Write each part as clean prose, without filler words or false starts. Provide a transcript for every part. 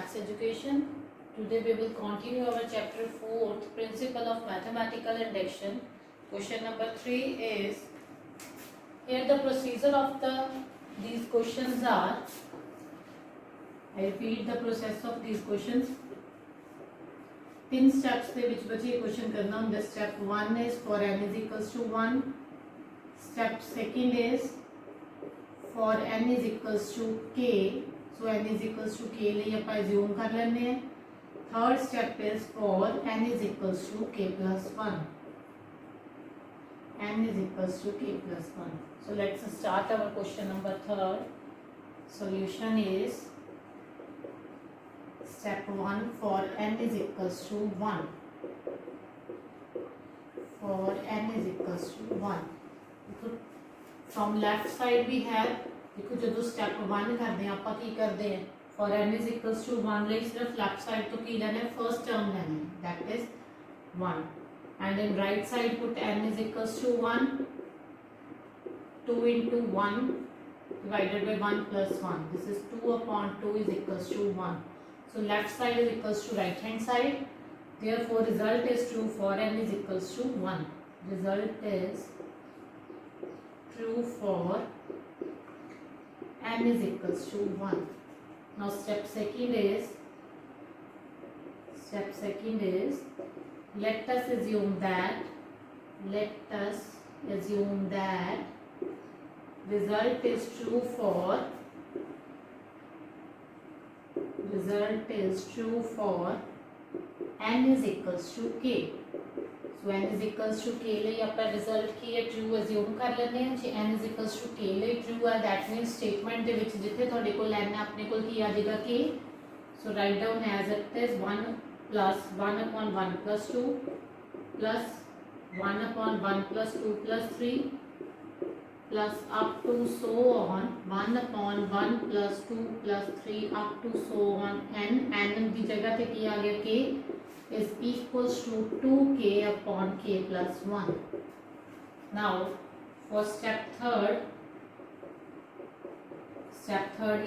Maths Education. Today we will continue our chapter 4th, Principle of Mathematical Induction. Question number 3 is, here the procedure of these questions are, I repeat the process of these questions. 3 steps ਦੇ ਵਿੱਚ ਬੱਚੇ question ਕਰਨਾ ਹੁੰਦਾ. Step 1 is for n is equals to 1. Step 2 is for n is equals to k. So n is equals to k ਲਈ ਆਪਾਂ assume ਕਰ ਲੈਂਦੇ ਹਾਂ. Third step is for n is equals to k plus 1. n is equals to k plus 1. So let's start our question number 3rd. Solution is step 1 for n is equals to 1. For n is equals to 1. From left side we have, देखो जो step 1 करते हैं आप की करते हैं for n is equals to 1 ਲਈ सिर्फ लेफ्ट साइड तो की लेना है फर्स्ट टर्म लेना है that is 1 and in right side put n is equals to 1 2 into 1 divided by 1 plus 1 this is 2 upon 2 is equals to 1 so left side is equals to right hand side therefore result is true for n is equals to 1 result is true for n is equals to 1. Now step second is let us assume that result is true for n is equals to k. So n is equals to k ਲਈ ਆਪਾਂ result ਕੀ ਹੈ true assume ਕਰ ਲੈਂਦੇ ਹਾਂ ਜੇ n is equals to k ਲਈ true ਹੈ that means statement ਦੇ ਵਿੱਚ ਜਿੱਥੇ ਤੁਹਾਡੇ ਕੋਲ n ਹੈ ਆਪਣੇ ਕੋਲ ਕੀ ਆ ਜਾਏਗਾ k. So write down as it is 1 plus 1 upon 1 plus 2 plus 1 upon 1 plus 2 plus 3 plus up to so on 1 upon 1 plus 2 plus 3 up to so on n ਦੀ ਜਗ੍ਹਾ ਤੇ ਕੀ ਆ ਗਿਆ k is equals to 2k upon k plus 1. Now for step third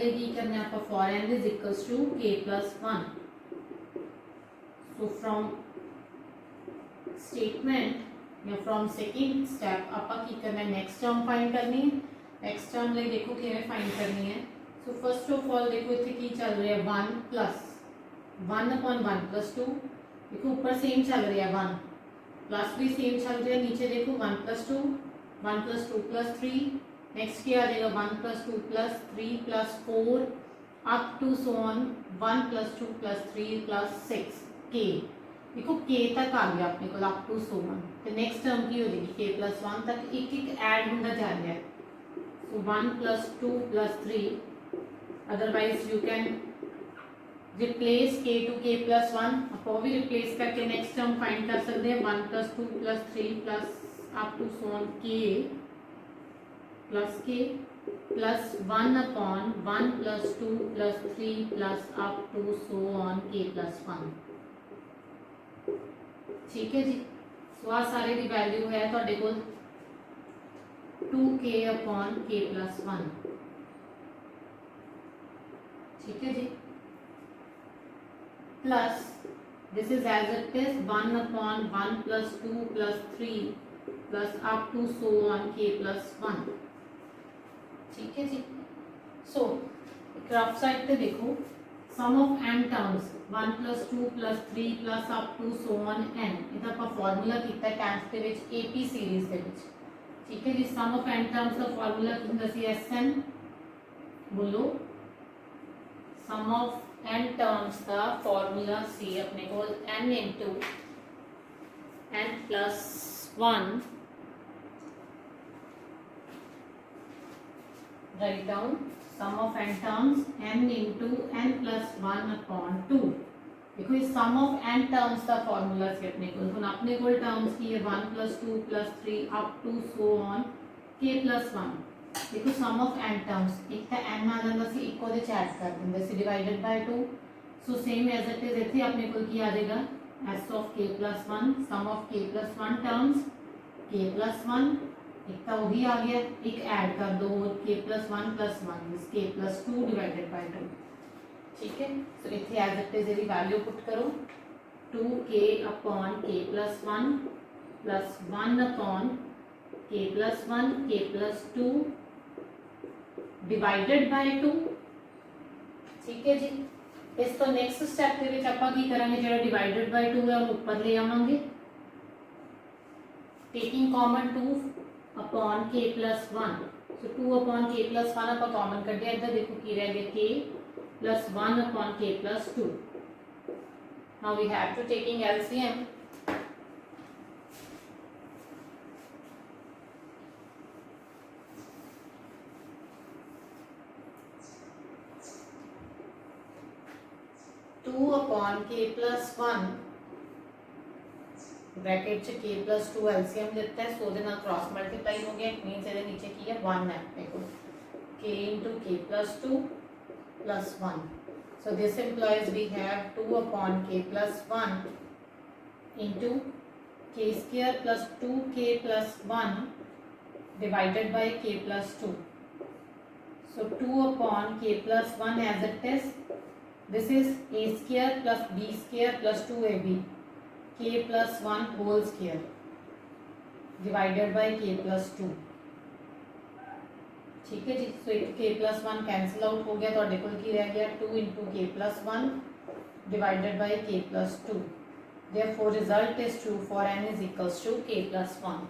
ले की करना है आपका for n is equals to k plus 1. So from statement या from second step आपका की करना है next term find करनी है. next term ले देखो किਵੇਂ find करनी है. So first of all देखो इतने की चल रही है 1 plus 1 upon 1 plus 2 देखो ऊपर सेम चल रहा है 1 प्लस भी सेम चल रहा है नीचे देखो 1 plus 2 plus 3 नेक्स्ट क्या आ जाएगा 1 plus 2 plus 3 plus 4 up to so on 1 plus 2 plus 3 plus 6 k देखो k तक आ गया अपने को अप टू सो ऑन तो नेक्स्ट टर्म की हो जाएगी k plus 1 तक एक एक ऐड होता जा रहा है so 1 plus 2 plus 3 otherwise you can replace k to k plus 1 आप वो भी रिप्लेस करके नेक्स्ट टर्म फाइंड कर सकते हैं 1 plus 2 plus 3 plus up to so on k plus 1 upon 1 plus 2 plus 3 plus up to so on k plus 1 ठीक है जी. सो आ सारे दी वैल्यू है ਤੁਹਾਡੇ ਕੋਲ 2k upon k plus 1 ठीक है जी. Plus this is as it is 1 upon 1 plus 2 plus 3 plus up to so on k plus 1 ठीक है जी. So ग्राफ साइड पे देखो sum of n terms 1 plus 2 plus 3 plus up to so on n ਇਹਦਾ ਆਪਾਂ formula ਕੀਤਾ ਹੈ 10th ਦੇ ਵਿੱਚ AP ਸੀਰੀਜ਼ ਦੇ ਵਿੱਚ ਠੀਕ ਹੈ ਜੀ. sum of n terms ਦਾ ਫਾਰਮੂਲਾ ਕੀ ਹੁੰਦਾ ਸੀ SN बोलो sum of n terms का फॉर्मूला सी अपने को n into n plus 1 write down sum of n terms n into n plus 1 upon 2 देखो इस sum of n terms का फॉर्मूला सी अपने को टर्म्स की है 1 plus 2 plus 3 up to so on k plus 1 देखो सम ऑफ n टर्म्स एक ਤਾਂ n ਆ ਜਾਂਦਾ ਸੀ ਇੱਕ ਉਹਦੇ ਚ ਐਡ ਕਰ ਦਿੰਦੇ ਸੀ divided by 2 so same as it is ਇੱਥੇ ਆਪਣੇ ਕੋਲ ਕੀ ਆ ਜਾਏਗਾ s of k plus 1 sum of k plus 1 terms k plus 1 एक तो वही आ गया एक ऐड कर दो k plus 1 plus 1 is k plus 2 divided by 2 ठीक है। सो इतने एज इट इज यदि वैल्यू पुट करो 2k upon k plus 1 plus 1 upon k plus 1 k plus 2 divided by 2। ठीक है जी। इस तो नेक्स्ट स्टेप के विच आपां की करांगे, जो डिवाइडेड बाय 2 है वो ऊपर ले आवांगे, taking common 2 upon k plus 1। So 2 upon k plus 1 आपां कॉमन कढिया, इधर देखो की रह गया k plus 1 upon k plus 2. Now we have to taking LCM. Two upon k plus 1 bracket से k plus 2 LCM लेता है, सो देना क्रॉस मल्टीप्लाई हो गया, इट मींस ਇਹਦੇ नीचे की है 1 है, देखो k into k plus 2 plus 1. So this implies we have 2 upon k plus 1 into k square plus 2k plus 1 divided by k plus 2. So 2 upon k plus 1 as it is, this is a square plus b square plus 2ab, k plus 1 whole square divided by k plus 2. ठीक है जी। सो एक k plus 1 cancel out हो गया, तो की रह गया 2 into k plus 1 divided by k plus 2। Therefore result is true for n is equals to k plus 1।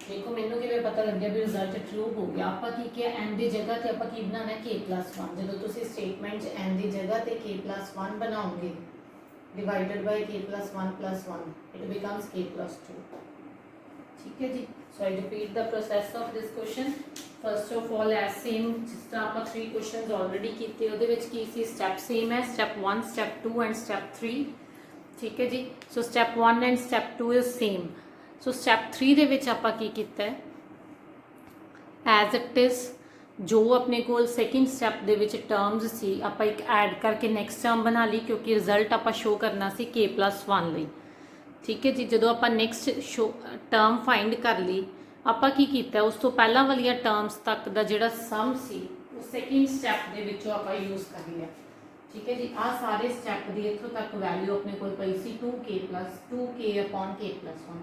देखो मैनू किवें पता लग गया भी रिजल्ट ट्रू हो गया। आपां की किया n की जगह ते आपां की बनाना है k प्लस 1। जो तुसीं स्टेटमेंट n की जगह ते k प्लस 1 बनाओगे divided by k plus 1 plus 1, it becomes k plus 2। ठीक है जी। So I repeat the process of this question. First of all as same जिस तरह आप 3 क्वेश्चन ऑलरेडी किए, ਉਹਦੇ ਵਿੱਚ ਕੀ ਸੀ स्टैप सेम है, स्टैप 1 स्टैप 2 एंड स्टैप 3। ठीक है जी। So step 1 and step 2 is same. So step 3 ਦੇ ਵਿੱਚ ਆਪਾਂ ਕੀ ਕੀਤਾ ਹੈ, एज इट इज़ जो अपने को सैकेंड स्टैप ਦੇ ਵਿੱਚ टर्म्स सी ਆਪਾਂ एक ऐड करके नैक्सट टर्म बना ली, क्योंकि रिजल्ट ਆਪਾਂ शो करना सी k प्लस 1 ਲਈ। ठीक है जी। जो आप नैक्सट शो टर्म फाइंड कर ली, ਆਪਾਂ ਕੀ ਕੀਤਾ, ਉਸ ਤੋਂ ਪਹਿਲਾਂ ਵਾਲੀਆਂ ਟਰਮਸ ਤੱਕ ਦਾ ਜਿਹੜਾ ਸਮ ਸੀ ਉਹ ਸੈਕਿੰਡ ਸਟੈਪ ਦੇ ਵਿੱਚੋਂ ਆਪਾਂ ਯੂਜ਼ ਕਰ ਲਿਆ। ਠੀਕ ਹੈ ਜੀ। ਆ ਸਾਰੇ ਸਟੈਪ ਦੀ ਇੱਥੋਂ ਤੱਕ ਵੈਲਿਊ ਆਪਣੇ ਕੋਲ ਪਈ ਸੀ 2k plus 2k upon k plus 1।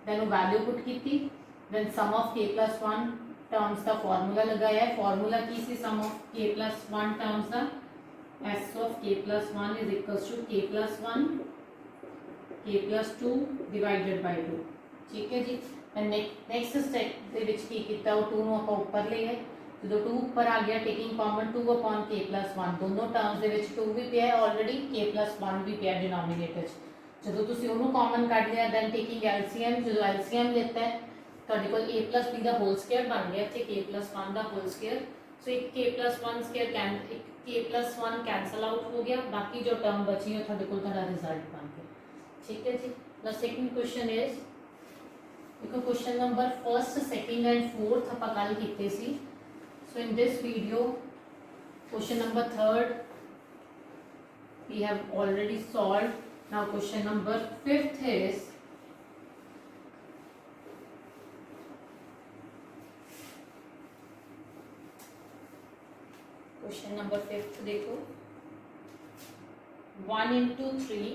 Then ਉਹ ਵੈਲਿਊ ਪੁੱਟ ਕੀਤੀ, then sum of k plus 1 terms ਦਾ ਫਾਰਮੂਲਾ ਲਗਾਇਆ। ਫਾਰਮੂਲਾ ਕੀ ਸੀ sum of k plus 1 terms ਦਾ, s of k plus 1 is equals to k plus 1 k plus 2 divided by 2। ठीक है जी। Next step ਦੇ ਵਿੱਚ ਕੀ ਕੀਤਾ, ਉਹ 2 ਨੂੰ ਆਪਾਂ ਉੱਪਰ ਲੈ ਗਏ। ਜਦੋਂ 2 ਉੱਪਰ ਆ ਗਿਆ, taking common 2 upon k plus 1, ਦੋਨੋਂ ਟਰਮਸ ਦੇ ਵਿੱਚ 2 ਵੀ ਪਿਆ ਹੈ ਆਲਰੇਡੀ, k plus 1 ਵੀ ਪਿਆ ਡਿਨੋਮੀਨੇਟਰ 'ਚ। ਜਦੋਂ ਤੁਸੀਂ ਉਹਨੂੰ ਕਾਮਨ ਕੱਢ ਲਿਆ, ਦੈਨ ਟੇਕਿੰਗ LCM, ਜਦੋਂ LCM ਲੈਤਾ ਹੈ ਤੁਹਾਡੇ ਕੋਲ a plus b the whole square ਬਣ ਗਿਆ, ਇੱਥੇ k plus 1 ਦਾ ਹੋਲ ਸਕੁਅਰ। ਸੋ ਇੱਕ k plus 1 ਸਕੁਅਰ ਇੱਕ k plus 1 कैंसल आउट हो गया, बाकी जो टर्म बची है ਤੁਹਾਡੇ ਕੋਲ ਤੁਹਾਡਾ रिजल्ट बन गया। ठीक है जी। द सेकंड क्वेश्चन इज, देखो question number first second and fourth आप कल किए सी। So in this video question number third we have already solve. Now question number fifth is, question number fifth देखो, 1 into 3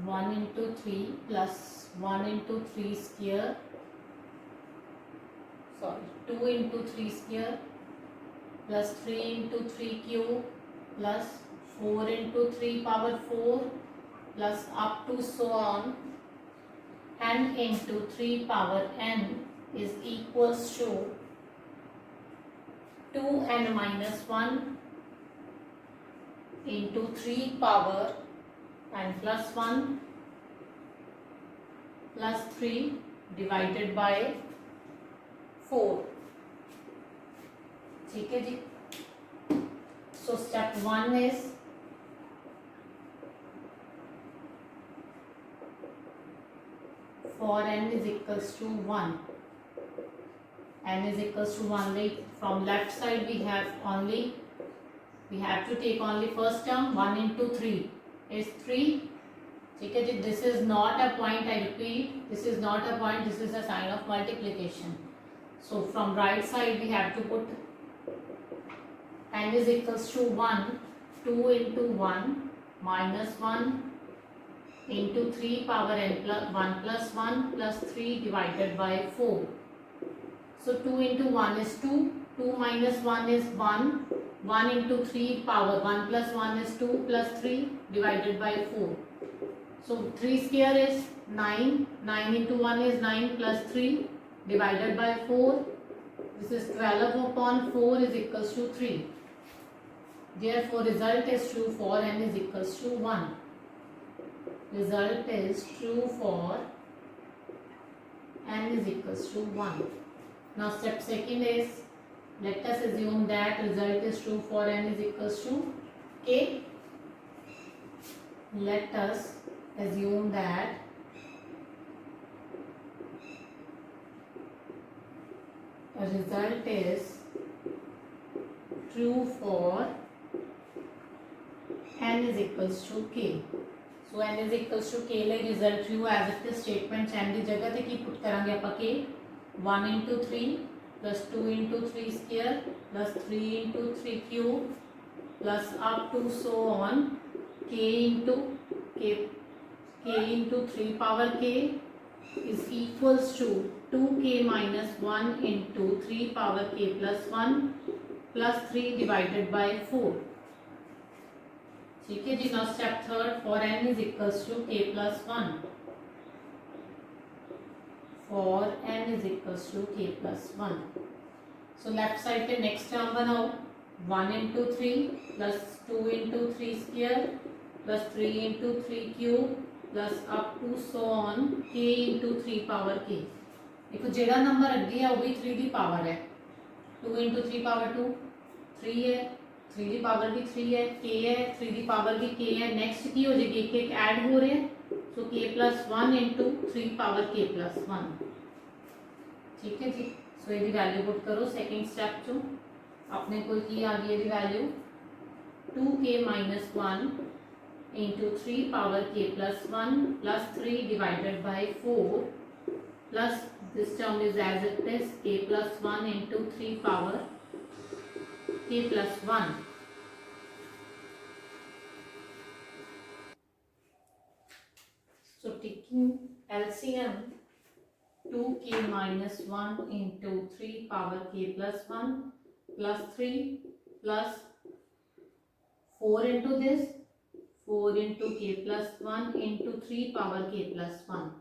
1 into 3 plus 1 into 3 square, sorry 2 into 3 square plus 3 into 3 cube plus 4 into 3 power 4 plus up to so on n into 3 power n is equals to 2n minus 1 into 3 power n plus 1 plus 3 divided by 4। ठीक है जी। So step 1 is for n is equals to 1, n is equals to 1, like from left side we have to take only first term, 1 into 3 is 3। ठीक है जी। this is not a point, I repeat, this is not a point, this is a sign of multiplication। So from right side we have to put n is equals to 1, 2 into 1 minus 1 into 3 power n plus 1 plus 1 plus 3 divided by 4. So 2 into 1 is 2, 2 minus 1 is 1, 1 into 3 power 1 plus 1 is 2 plus 3 divided by 4. So 3 square is 9, 9 into 1 is 9 plus 3 divided by 4. This is 12 upon 4 is equals to 3. Therefore result is true for n is equals to 1. Result is true for n is equals to 1. Now step second is, let us assume that result is true for n is equals to k. Let us assume that a result is true for n is equals to k. So n is equals to k ਲਈ result true as it is statement n ਦੀ ਜਗ੍ਹਾ ਤੇ ਕੀ ਪੁੱਟ ਕਰਾਂਗੇ ਆਪਾਂ k 1 into 3 plus 2 into 3 square plus 3 into 3 cube plus up to so on k into 3 power k is equals to 2k minus 1 into 3 power k plus 1 plus 3 divided by 4. ठीक है जी. Now step third, for n is equals to k plus 1. For n is equals to k plus 1. So left side पे next term बनाओ. 1 into 3 plus 2 into 3 square plus 3 into 3 cube plus up to so on k into 3 power k. देखो जेड़ा number अगे है वही 3 the power है. 2 into 3 power 2 3 है. 3 the power भी 3 है. k है 3 दी पावर भी k है. नेक्स्ट की हो जाएगी एक एक ऐड हो रहे हैं तो k plus 1 into 3 power k plus 1. ठीक है जी. सो ये वैल्यू पुट करो सेकंड स्टेप चो अपने को की आ गई ये value 2k minus 1 into 3 power k plus 1 plus 3 divided by 4 plus this term is as it is k plus 1 into 3 power k plus 1. So taking LCM 2k minus 1 into 3 power k plus 1 plus 3 plus 4 into this 4 into k plus 1 into 3 power k plus 1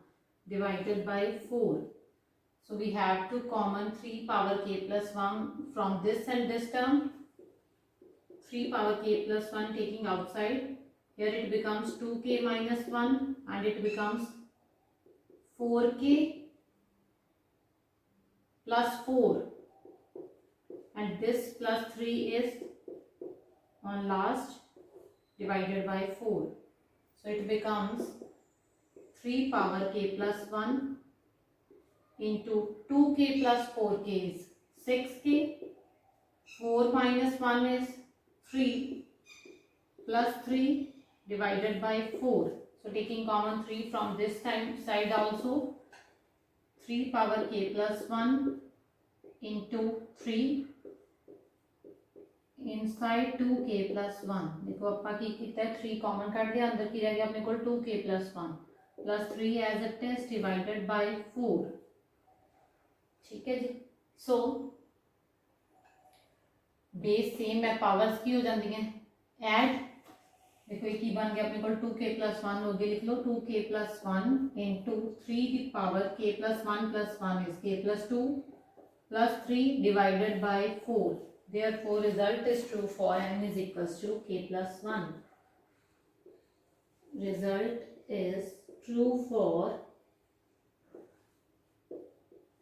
divided by 4. So we have to common 3 power k plus 1 from this and this term. 3 power k plus 1 taking outside. Here it becomes 2k minus 1 and it becomes 4k plus 4 and this plus 3 is on last divided by 4. So it becomes 3 power k plus 1 into 2k plus 4k is 6k. 4 minus 1 is 3 plus 3 divided by 4. So taking common 3 from this side also 3 power k plus 1 into 3 inside 2k plus 1. देखो अपना की कितना है 3 common काट दिया अंदर की रह गया अपने को 2k plus 1 plus 3 as it is divided by 4. ठीक है जी. So बेस सेम है पावर्स की हो जाती हैं ऐड. देखो एक ही बन गया अपने को 2k plus 1 हो गया. लिख लो 2k plus 1 into 3 की power k plus 1 plus 1 is k plus 2 plus 3 divided by 4. Therefore result is true for n is equals to k plus 1. Result is true for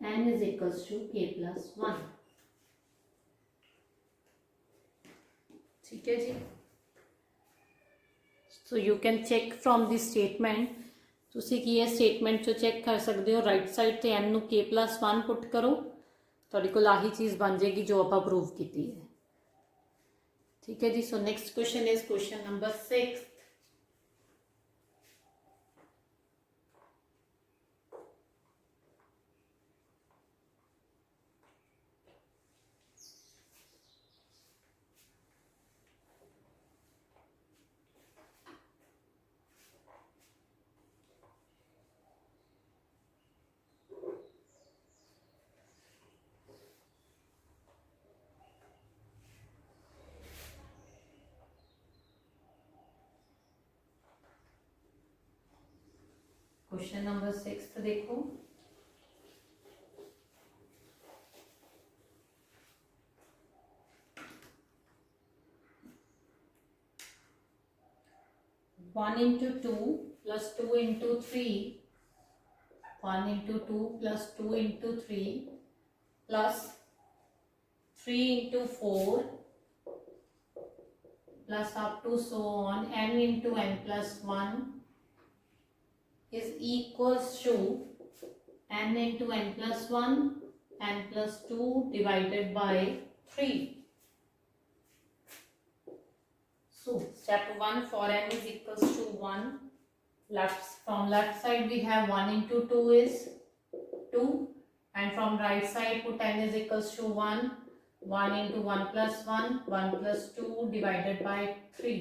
n is equals to k plus 1. ठीक है जी. So you can check from this statement. ਤੁਸੀਂ ਕੀ ਹੈ statement ਚੋਂ check ਕਰ ਸਕਦੇ ਹੋ. ਰਾਈਟ ਸਾਈਡ ਤੇ n ਨੂੰ k plus 1 ਪੁੱਟ ਕਰੋ. ਤੁਹਾਡੇ ਕੋਲ ਆਹੀ ਚੀਜ਼ ਬਣ ਜਾਏਗੀ ਜੋ ਆਪਾਂ ਪ੍ਰੂਵ ਕੀਤੀ ਹੈ. ठीक है जी. So next question is question number 6. Question number 6 देखो, one into two plus two into three, 1 into 2 plus 2 into 3 plus 3 into 4 plus up to so on n into n plus 1 is equals to n into n plus 1 n plus 2 divided by 3. So step 1 for n is equals to 1. From left side we have 1 into 2 is 2, and from right side put n is equals to 1. 1 into 1 plus 1, 1 plus 2 divided by 3.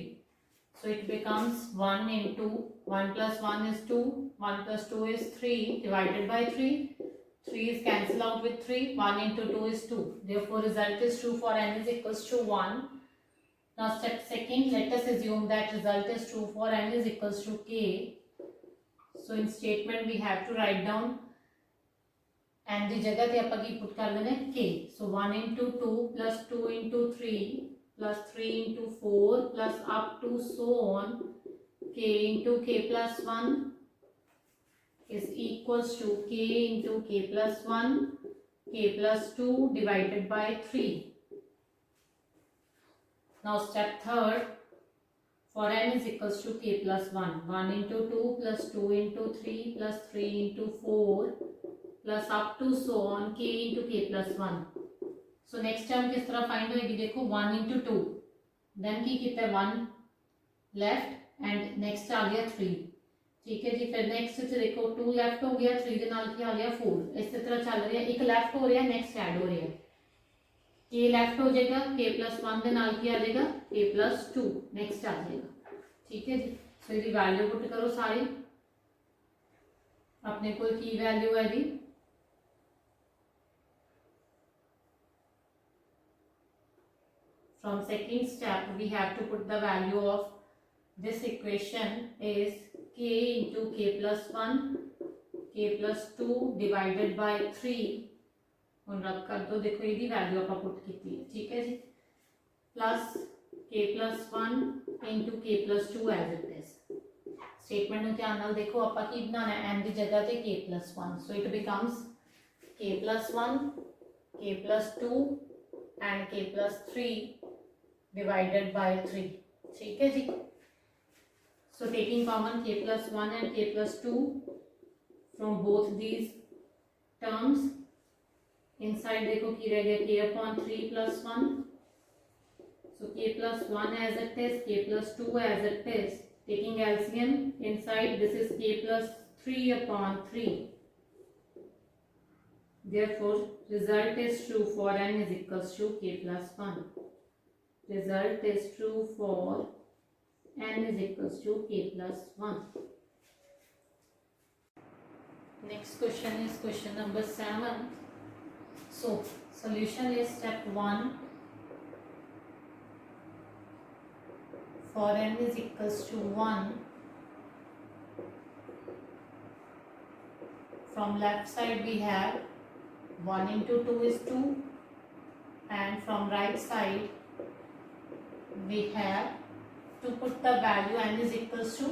So it becomes 1 into 1 plus 1 is 2, 1 plus 2 is 3 divided by 3. 3 is cancelled out with 3, 1 into 2 is 2. Therefore result is true for n is equals to 1. Now step second, let us assume that result is true for n is equals to k. So in statement we have to write down n ਦੀ ਜਗ੍ਹਾ ਤੇ ਆਪਾਂ ਕੀ ਪੁੱਟ ਕਰ ਲੈਣਾ k. So 1 into 2 plus 2 into 3 plus 3 into 4 plus up to so on k into k plus 1 is equals to k into k plus 1 k plus 2 divided by 3. Now step third, for n is equals to k plus 1. 1 into 2 plus 2 into 3 plus 3 into 4 plus up to so on k into k plus 1. So next term किस तरह find होएगी, देखो 1 into 2, then की कितना 1 left and next आ गया 3. ठीक है जी, फिर नेक्स्ट से देखो 2 लेफ्ट हो गया, 3 ਦੇ ਨਾਲ ਕੀ ਆ ਗਿਆ 4. इस तरह चल रहा है, एक लेफ्ट हो रहा है, नेक्स्ट ऐड हो रहा है, k लेफ्ट हो जाएगा, k plus 1 ਦੇ ਨਾਲ ਕੀ ਆ जाएगा k plus 2 नेक्स्ट आ जाएगा. ठीक है जी. सो इसकी वैल्यू पुट करो सारी, अपने को की वैल्यू है जी from second step we have to put the value of this equation is k into k plus 1 k plus 2 divided by 3. ਹੁਣ रब कर दो, देखो ये वैल्यू आप पुट की. ठीक है जी, plus k plus 1 into k plus 2 as it is. Statement ਨੂੰ ਧਿਆਨ ਨਾਲ ਦੇਖੋ, ਆਪਾਂ ਕੀ ਬਣਾਉਣਾ ਹੈ n ਦੀ ਜਗ੍ਹਾ ਤੇ k plus 1. so it becomes k plus 1 k plus 2 and k plus 3 divided by 3. ठीक है जी. So taking common k plus 1 and k plus 2 from both these terms, inside देखो की रह गया k upon 3 plus 1. So k plus 1 as it is, k plus 2 as it is. Taking LCM, inside this is k plus 3 upon 3. Therefore result is true for n is equals to k plus 1. Result is true for n is equals to k plus 1. Next question is question number 7. So solution is step 1. For n is equals to 1, from left side we have 1 into 2 is 2, and from right side we have to put the value n is equals to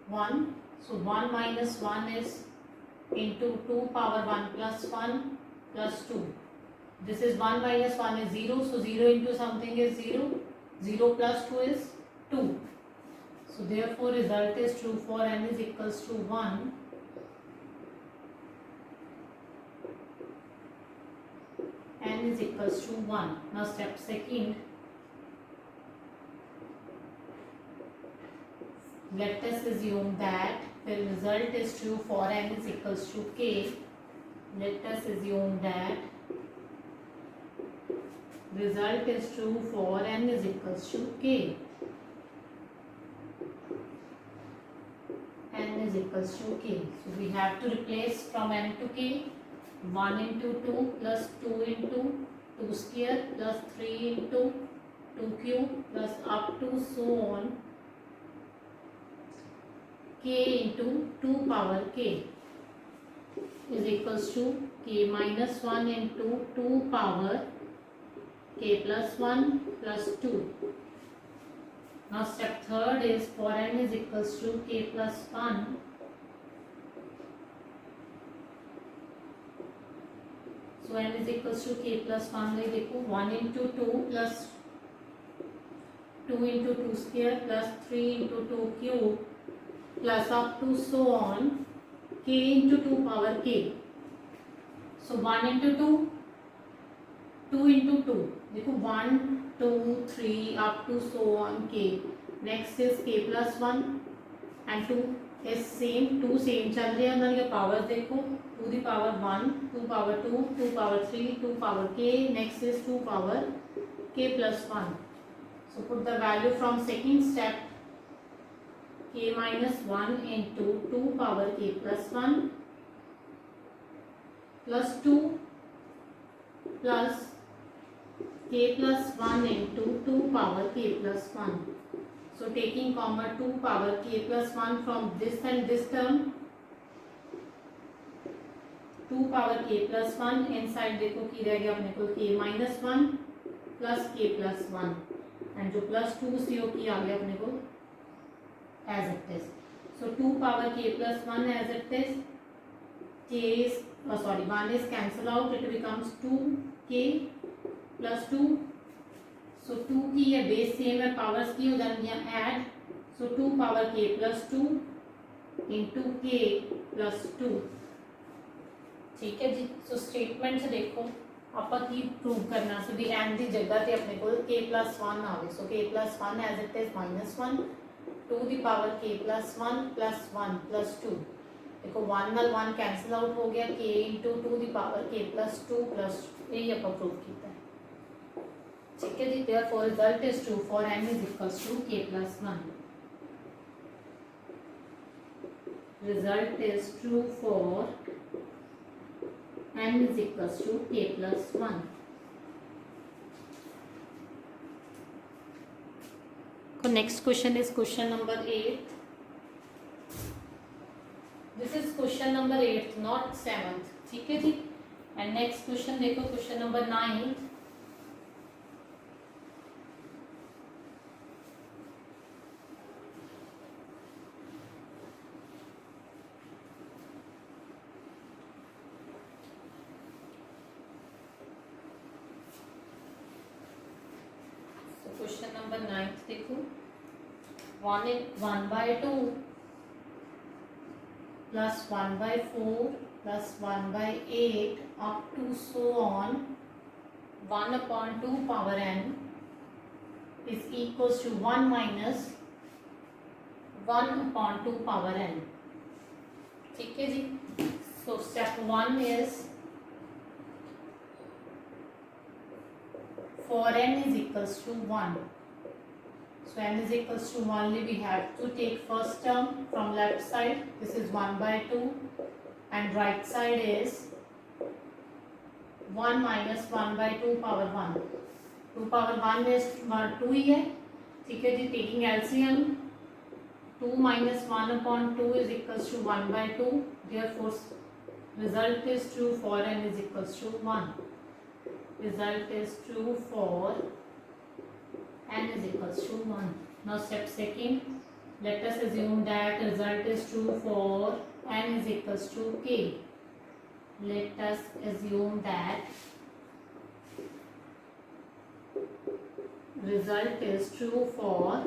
1. So 1 minus 1 is into 2 power 1 plus 1 plus 2. This is 1 minus 1 is 0, so 0 into something is 0. 0 plus 2 is 2. So therefore result is true for n is equals to 1. N is equals to 1. Now step second, let us assume that the result is true for n is equals to k. Let us assume that result is true for n is equals to k. N is equals to k. So we have to replace from n to k. 1 into 2 plus 2 into 2 square plus 3 into 2 cube plus up to so on k into 2 power k. is equals to k minus 1 into 2 power k plus 1 plus 2. Now step third is for n is equals to k plus 1. So n is equals to k plus 1 like देखो 1 into 2 plus 2 into 2 square plus 3 into 2 cube plus up to so on k into 2 power k. So 1 into 2, 2 into 2. देखो 1, 2, 3 up to so on k. Next is k plus 1 and 2 is same. 2 same चल रहे हैं अंदर ये power देखो 2 the power 1, 2 power 2, 2 power 3, 2 power k. Next is 2 power k plus 1. So put the value from second step k minus 1 into 2 power k plus 1 plus 2 plus k plus 1 into 2 power k plus 1. So taking comma 2 power k plus 1 from this and this term, 2 power k plus 1 inside देखो की रह गया अपने को k minus 1 plus k plus 1 and जो plus 2 CO की आ गया अपने को as it is. So 2 power k plus 1 as it is, k is 1 is cancel out, it becomes 2k plus 2. So 2 की ये बेस सेम है, पावर्स की हो जाएंगी add. So 2 power k plus 2 into k plus 2. ठीक है जी. So statement से देखो ਆਪਾਂ ਕੀ ਪ੍ਰੂਵ ਕਰਨਾ ਸੀ ਵੀ n ਦੀ ਜਗ੍ਹਾ ਤੇ ਆਪਣੇ ਕੋਲ k plus 1 ਆਵੇ. So k plus 1 as it is minus 1 2 the power k plus 1 plus 1 plus 2. देखो 1 ਨਾਲ 1 कैंसिल आउट हो गया, k into 2 the power k plus 2 plus यही ਆਪਾਂ ਪ੍ਰੂਵ ਕੀਤਾ है. ठीक है जी. Therefore result is true for n is equals to k plus 1. Result is true for n is equals to k plus 1. So next question is question number 8. This is question number 8 not 7th. ठीक है जी. And next question देखो question number 9. Question number 9 देखो 1 by 2 plus 1 by 4 plus 1 by 8 up to so on 1 upon 2 power n is equals to 1 minus 1 upon 2 power n. ठीक है जी. So step 1 is for n is equals to 1. So n is equals to 1, we have to take first term from left side. This is 1 by 2 and right side is 1 minus 1 by 2 power 1. 2 power 1 is 2 ही है. ठीक है जी. Taking LCM 2 minus 1 upon 2 is equals to 1 by 2. Therefore result is true for n is equals to 1. Result is true for n is equals to 1. Now step second, let us assume that result is true for n is equals to k. Let us assume that result is true for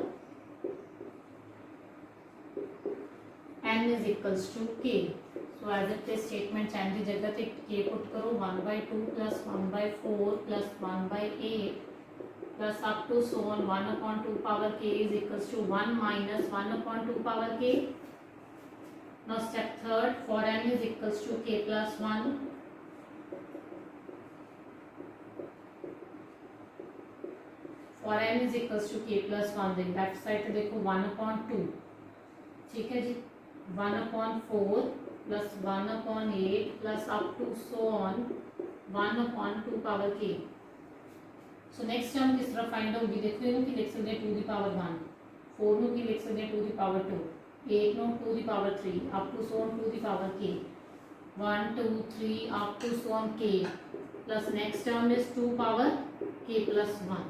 n is equals to k. So as it is statement n की जगह पे k put करो 1 by 2 plus 1 by 4 plus 1 by 8 plus up to so on 1 upon 2 power k is equals to 1 minus 1 upon 2 power k. Now step third, for n is equals to k plus 1. For n is equals to k plus 1, then left side पे देखो 1 upon 2. ठीक है जी. 1 upon 4 plus 1 upon 8 plus up to so on 1 upon 2 power k. So next term किस तरह find होगी देखो इन्हों की लिख सकते हैं 2 the power 1, 4 नो की लिख सकते हैं 2 the power 2, 8 no 2 the power 3 up to so on 2 the power k. 1 2 3 up to so on k plus next term is 2 power k plus 1।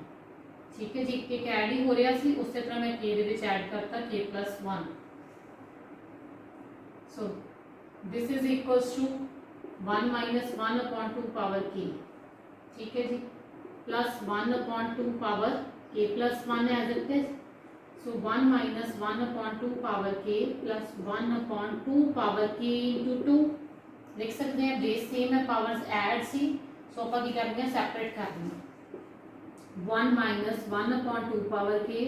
ठीक है जी, एक ऐड ही हो रहा सी, उस तरह मैं k ਦੇ ਵਿੱਚ ऐड करता k plus 1। so this is equals to 1 minus 1 upon 2 power k। ठीक है जी, plus 1 upon 2 power k plus 1 है एज इट इज। so 1 minus 1 upon 2 power k plus 1 upon 2 power k into 2 लिख सकते हैं। बेस सेम है, पावर्स ऐड सी, सो ਆਪਾਂ ਕੀ ਕਰਨੀ ਹੈ, ਸੈਪਰੇਟ ਕਰਨੀ ਹੈ। 1 minus 1 upon 2 power k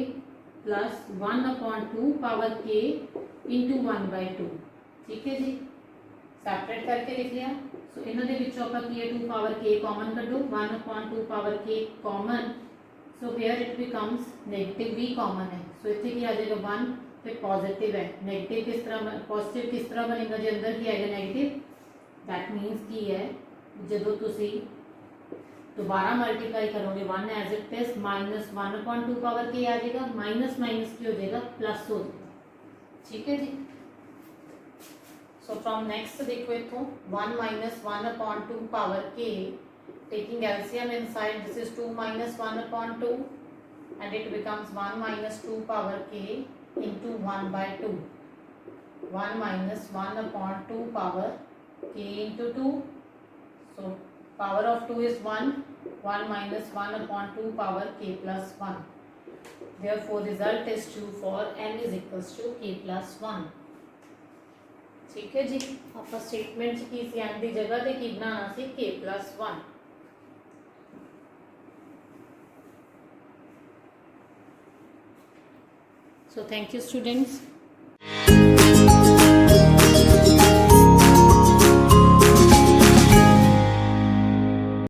plus 1 upon 2 power k into 1 by 2। ठीक है जी, सैपरेट करके लिख लिया। सो ਇਹਨਾਂ ਦੇ ਵਿੱਚੋਂ ਆਪਾਂ ਕੀ ਹੈ, 2 power k ਕਾਮਨ ਕੱਢੋ, 1 upon 2 power k common. So here it becomes negative भी कॉमन है। सो इतने की आ जाएगा 1 फिर पॉजिटिव है। नेगेटिव किस तरह, पॉजिटिव किस तरह बनेगा जो अंदर की आएगा नेगेटिव। दैट मीनस की है जो तुसी दोबारा मल्टीप्लाई करोगे 1 as it is minus 1 upon 2 power के आ जाएगा, माइनस माइनस की हो जाएगा प्लस हो जाएगा। ठीक है जी। सो फ्रॉम नेक्स्ट देखो इतो 1 minus 1 upon 2 power k, taking LCM inside, this is 2 minus 1 upon 2 and it becomes 1 minus 2 power k into 1 by 2। 1 minus 1 upon 2 power k into 2, so power of 2 is 1, 1 minus 1 upon 2 power k plus 1। therefore result is true for n is equals to k plus 1। ठीक है जी, आप statement की सी n की जगह ते की बनाना सी k plus 1। So thank you students।